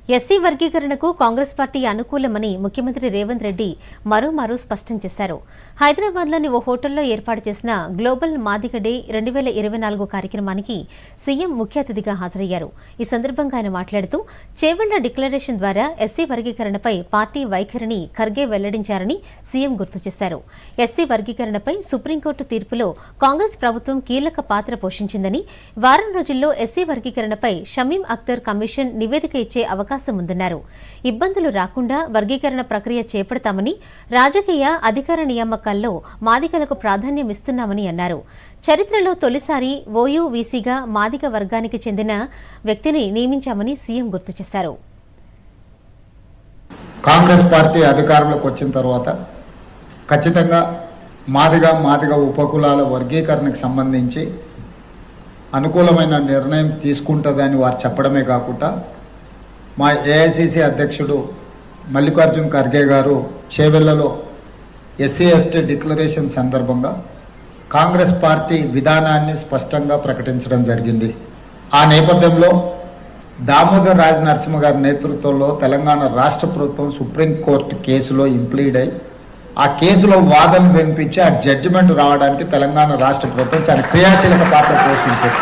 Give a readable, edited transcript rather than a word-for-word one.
SC వర్గీకరణకు Congress party అనుకూలమని ముఖ్యమంత్రి రేవంత్ రెడ్డి మరోమారు స్పష్టం చేశారు. హైదరాబాద్లోని ఓ హోటల్లో ఏర్పాటు చేసిన గ్లోబల్ మాదిగ డే 2024 కార్యక్రమానికి సీఎం ముఖ్య అతిథిగా హాజరయ్యారు. ఈ సందర్భంగా ఆయన మాట్లాడుతూ చేవెళ్ల డిక్లరేషన్ ద్వారా ఎస్సీ వర్గీకరణపై పార్టీ వైఖరిని ఖర్గే వెల్లడించారని సీఎం గుర్తు చేశారు. ఎస్సీ వర్గీకరణపై సుప్రీంకోర్టు తీర్పులో కాంగ్రెస్ ప్రభుత్వం కీలక పాత్ర పోషించిందని, వారం రోజుల్లో ఎస్సీ వర్గీకరణపై షమీం అఖ్తర్ కమిషన్ నివేదిక ఇచ్చే అవకాశం ఉందన్నారు. ఇబ్బందులు రాకుండా వర్గీకరణ ప్రక్రియ చేపడతామని, రాజకీయ అధికార నియామకాల్లో మాదిగలకు ప్రాధాన్యం ఇస్తున్నామని అన్నారు. చరిత్రలో తొలిసారి ఓయూవీసీగా మాదిగ వర్గానికి చెందిన వ్యక్తిని నియమించామని సీఎం గుర్తు చేశారు. కాంగ్రెస్ పార్టీ అధికారంలోకి వచ్చిన తర్వాత ఖచ్చితంగా మాదిగ ఉపకులాల వర్గీకరణకు సంబంధించి అనుకూలమైన నిర్ణయం తీసుకుంటుందని వారు చెప్పడమే కాకుండా మా ఏఐసిసి అధ్యక్షుడు మల్లికార్జున్ ఖర్గే గారు చేవెళ్లలో ఎస్సీ ఎస్టీ డిక్లరేషన్ సందర్భంగా కాంగ్రెస్ పార్టీ విధానాన్ని స్పష్టంగా ప్రకటించడం జరిగింది. ఆ నేపథ్యంలో దామోదర్ రాజ్ నరసింహ గారి నేతృత్వంలో తెలంగాణ రాష్ట్ర ప్రభుత్వం సుప్రీంకోర్టు కేసులో ఇంప్లీడ్ అయి ఆ కేసులో వాదన వినిపించి ఆ జడ్జిమెంట్ రావడానికి తెలంగాణ రాష్ట్ర ప్రభుత్వం చాలా క్రియాశీలక పాత్ర పోషించింది.